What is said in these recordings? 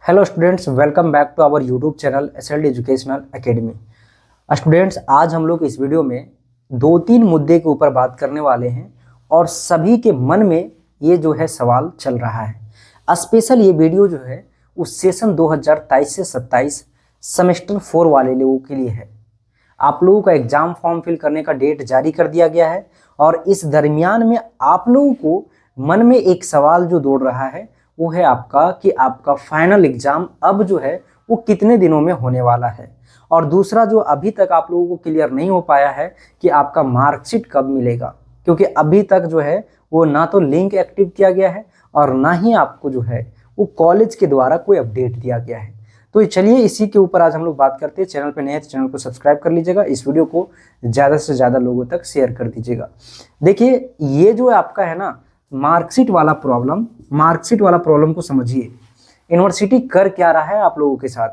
Hello students, welcome back to our YouTube channel SLD educational academy. Students, आज हम लोग इस वीडियो में दो तीन मुद्दे के ऊपर बात करने वाले हैं और सभी के मन में ये जो है सवाल चल रहा है। स्पेशल ये वीडियो जो है उस सेशन 2023 से 27 सेमेस्टर 4 वाले लोगों के लिए है। आप लोगों का एग्जाम फॉर्म फिल करने का डेट जारी कर दिया गया है और इस दरमियान में आप लोगों को मन में एक सवाल जो दौड़ रहा है वो है आपका कि आपका फाइनल एग्जाम अब जो है वो कितने दिनों में होने वाला है। और दूसरा जो अभी तक आप लोगों को क्लियर नहीं हो पाया है कि आपका मार्कशीट कब मिलेगा, क्योंकि अभी तक जो है वो ना तो लिंक एक्टिव किया गया है और ना ही आपको जो है वो कॉलेज के द्वारा कोई अपडेट दिया गया है। तो चलिए इसी के ऊपर आज हम लोग बात करते हैं। चैनल पे नए हैं तो चैनल को सब्सक्राइब कर लीजिएगा, इस वीडियो को ज़्यादा से ज़्यादा लोगों तक शेयर कर दीजिएगा। देखिए, ये जो आपका है ना मार्कशीट वाला प्रॉब्लम को समझिए। यूनिवर्सिटी कर क्या रहा है आप लोगों के साथ,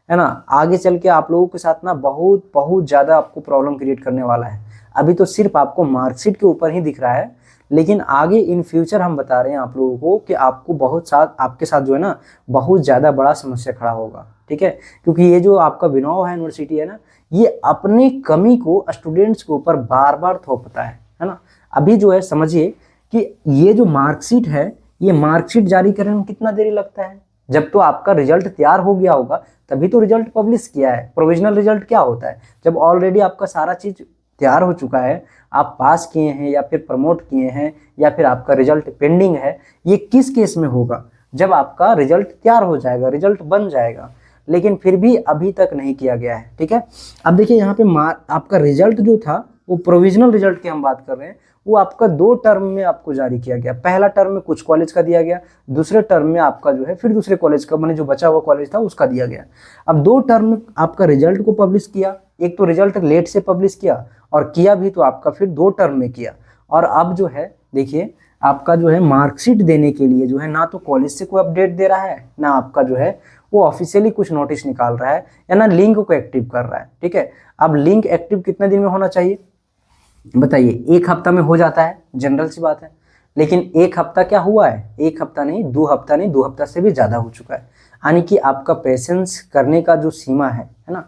है ना। आगे चल के आप लोगों के साथ ना बहुत ज़्यादा आपको प्रॉब्लम क्रिएट करने वाला है। अभी तो सिर्फ आपको मार्कशीट के ऊपर ही दिख रहा है, लेकिन आगे इन फ्यूचर हम बता रहे हैं आप लोगों को कि आपको आपके साथ जो है ना बहुत ज़्यादा बड़ा समस्या खड़ा होगा, ठीक है। क्योंकि ये जो आपका विनोव है यूनिवर्सिटी है ना, ये अपनी कमी को स्टूडेंट्स के ऊपर बार बार थोपता है ना। अभी जो है समझिए कि ये जो मार्कशीट है, ये मार्कशीट जारी करने में कितना देरी लगता है। जब तो आपका रिजल्ट तैयार हो गया होगा तभी तो रिजल्ट पब्लिश किया है। प्रोविजनल रिजल्ट क्या होता है? जब ऑलरेडी आपका सारा चीज़ तैयार हो चुका है, आप पास किए हैं या फिर प्रमोट किए हैं या फिर आपका रिजल्ट पेंडिंग है। ये किस केस में होगा? जब आपका रिजल्ट तैयार हो जाएगा, रिजल्ट बन जाएगा, लेकिन फिर भी अभी तक नहीं किया गया है, ठीक है। अब देखिए यहाँ पे आपका रिजल्ट जो था वो प्रोविजनल रिजल्ट की हम बात कर रहे हैं, वो आपका 2 टर्म में आपको जारी किया गया। पहला टर्म में कुछ कॉलेज का दिया गया, दूसरे टर्म में आपका जो है फिर दूसरे कॉलेज का, मैंने जो बचा हुआ कॉलेज था उसका दिया गया। अब 2 टर्म में आपका रिजल्ट को पब्लिश किया। एक तो रिजल्ट लेट से पब्लिश किया और किया भी तो आपका फिर 2 टर्म में किया। और अब जो है देखिए आपका जो है मार्कशीट देने के लिए जो है ना तो कॉलेज से कोई अपडेट दे रहा है, ना आपका जो है वो ऑफिशियली कुछ नोटिस निकाल रहा है, या ना लिंक को एक्टिव कर रहा है, ठीक है। अब लिंक एक्टिव कितने दिन में होना चाहिए बताइए? 1 हफ्ता में हो जाता है, जनरल सी बात है। लेकिन 1 हफ्ता क्या हुआ है? 1 हफ्ता नहीं, 2 हफ्ता नहीं, 2 हफ्ता से भी ज़्यादा हो चुका है। यानी कि आपका पेशेंस करने का जो सीमा है ना,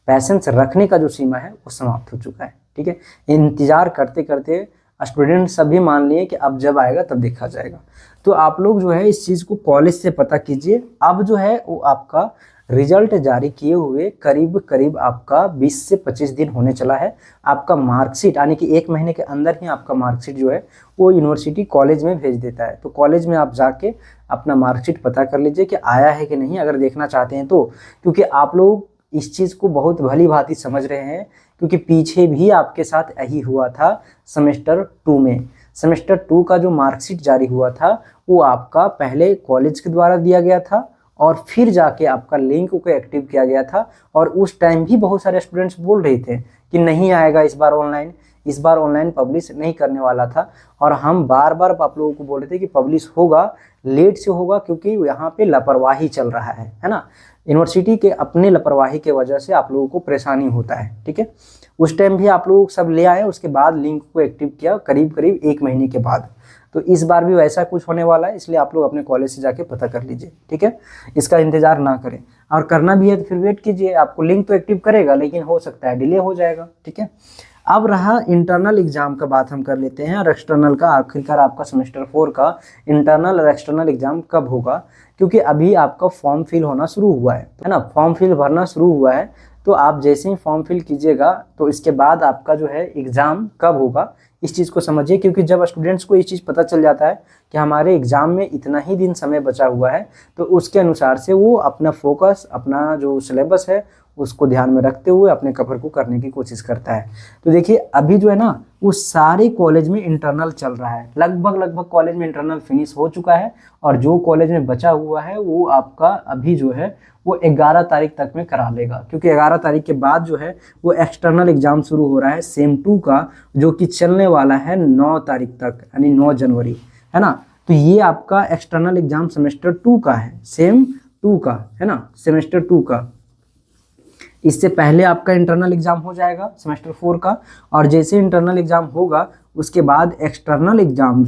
पेशेंस रखने का जो सीमा है वो समाप्त हो चुका है, ठीक है। इंतजार करते करते स्टूडेंट सभी मान लिए कि अब जब आएगा तब देखा जाएगा। तो आप लोग जो है इस चीज़ को कॉलेज से पता कीजिए। अब जो है वो आपका रिजल्ट जारी किए हुए करीब करीब आपका 20 से 25 दिन होने चला है। आपका मार्कशीट यानी कि 1 महीने के अंदर ही आपका मार्कशीट जो है वो यूनिवर्सिटी कॉलेज में भेज देता है। तो कॉलेज में आप जाके अपना मार्कशीट पता कर लीजिए कि आया है कि नहीं, अगर देखना चाहते हैं तो। क्योंकि आप लोग इस चीज़ को बहुत भली भांति समझ रहे हैं, क्योंकि पीछे भी आपके साथ यही हुआ था। सेमेस्टर 2 में, सेमेस्टर 2 का जो मार्कशीट जारी हुआ था वो आपका पहले कॉलेज के द्वारा दिया गया था और फिर जाके आपका लिंक को एक्टिव किया गया था। और उस टाइम भी बहुत सारे स्टूडेंट्स बोल रहे थे कि नहीं आएगा इस बार ऑनलाइन, इस बार ऑनलाइन पब्लिश नहीं करने वाला था। और हम बार बार आप लोगों को बोल रहे थे कि पब्लिश होगा, लेट से होगा, क्योंकि यहाँ पे लापरवाही चल रहा है ना। यूनिवर्सिटी के अपने लापरवाही के वजह से आप लोगों को परेशानी होता है, ठीक है। उस टाइम भी आप लोग सब ले आए, उसके बाद लिंक को एक्टिव किया करीब करीब 1 महीने के बाद। तो इस बार भी वैसा कुछ होने वाला है, इसलिए आप लोग अपने कॉलेज से जाके पता कर लीजिए, ठीक है। इसका इंतजार ना करें, और करना भी है तो फिर वेट कीजिए। आपको लिंक तो एक्टिव करेगा, लेकिन हो सकता है डिले हो जाएगा, ठीक है। अब रहा इंटरनल एग्जाम का बात हम कर लेते हैं, और एक्सटर्नल का। आखिरकार आपका सेमेस्टर 4 का इंटरनल और एक्सटर्नल एग्जाम कब होगा? क्योंकि अभी आपका फॉर्म फिल होना शुरू हुआ है ना, फॉर्म फिल भरना शुरू हुआ है। तो आप जैसे ही फॉर्म फिल कीजिएगा तो इसके बाद आपका जो है एग्ज़ाम कब होगा इस चीज़ को समझिए। क्योंकि जब स्टूडेंट्स को ये चीज़ पता चल जाता है कि हमारे एग्ज़ाम में इतना ही दिन समय बचा हुआ है, तो उसके अनुसार से वो अपना फोकस, अपना जो सिलेबस है उसको ध्यान में रखते हुए अपने कवर को करने की कोशिश करता है। तो देखिए अभी जो है ना वो सारे कॉलेज में इंटरनल चल रहा है। लगभग कॉलेज में इंटरनल फिनिश हो चुका है, और जो कॉलेज में बचा हुआ है वो आपका अभी जो है वो 11 तारीख तक में करा लेगा। क्योंकि 11 तारीख के बाद जो है वो एक्सटर्नल एग्जाम शुरू हो रहा है सेम 2 का, जो कि चलने वाला है 9 तारीख तक, यानी 9 जनवरी, है ना। तो ये आपका एक्सटर्नल एग्जाम सेमेस्टर 2 का है, सेम 2 का, है ना, सेमेस्टर 2 का। इससे पहले आपका इंटरनल एग्जाम हो जाएगा सेमेस्टर 4 का, और जैसे इंटरनल एग्जाम होगा उसके बाद एक्सटर्नल एग्जाम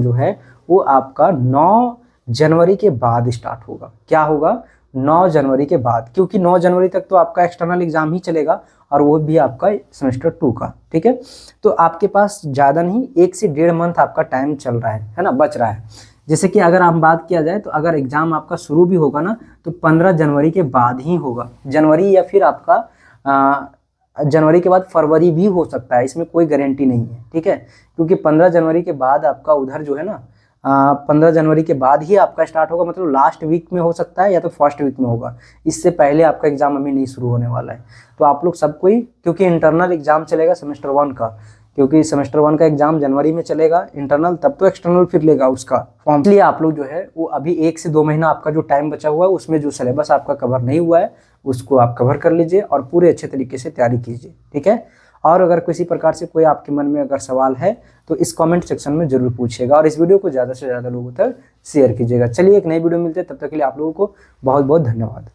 जो है वो आपका 9 जनवरी के बाद स्टार्ट होगा। क्या होगा? 9 जनवरी के बाद, क्योंकि 9 जनवरी तक तो आपका एक्सटर्नल एग्जाम ही चलेगा और वो भी आपका सेमेस्टर 2 का। ठीक है, तो आपके पास ज़्यादा नहीं 1 से 1.5 मंथ आपका टाइम चल रहा है ना, बच रहा है। जैसे कि अगर हम बात किया जाए तो अगर एग्ज़ाम आपका शुरू भी होगा ना तो 15 जनवरी के बाद ही होगा। जनवरी या फिर आपका जनवरी के बाद फरवरी भी हो सकता है, इसमें कोई गारंटी नहीं है। ठीक है, क्योंकि 15 जनवरी के बाद आपका उधर जो है ना 15 जनवरी के बाद ही आपका स्टार्ट होगा, मतलब लास्ट वीक में हो सकता है या तो फर्स्ट वीक में होगा। इससे पहले आपका एग्जाम अभी नहीं शुरू होने वाला है। तो आप लोग सबको ही, क्योंकि इंटरनल एग्जाम चलेगा सेमेस्टर 1 का, क्योंकि सेमेस्टर 1 का एग्जाम जनवरी में चलेगा इंटरनल, तब तो एक्सटर्नल फिर लेगा उसका फॉर्म। इसलिए आप लोग जो है वो अभी 1 से 2 महीना आपका जो टाइम बचा हुआ है उसमें जो सिलेबस आपका कवर नहीं हुआ है उसको आप कवर कर लीजिए और पूरे अच्छे तरीके से तैयारी कीजिए। ठीक है, और अगर किसी प्रकार से कोई आपके मन में अगर सवाल है तो इस कमेंट सेक्शन में जरूर पूछिएगा और इस वीडियो को ज़्यादा से ज़्यादा लोगों तक शेयर कीजिएगा। चलिए एक नई वीडियो मिलते हैं, तब तक के लिए आप लोगों को बहुत बहुत धन्यवाद।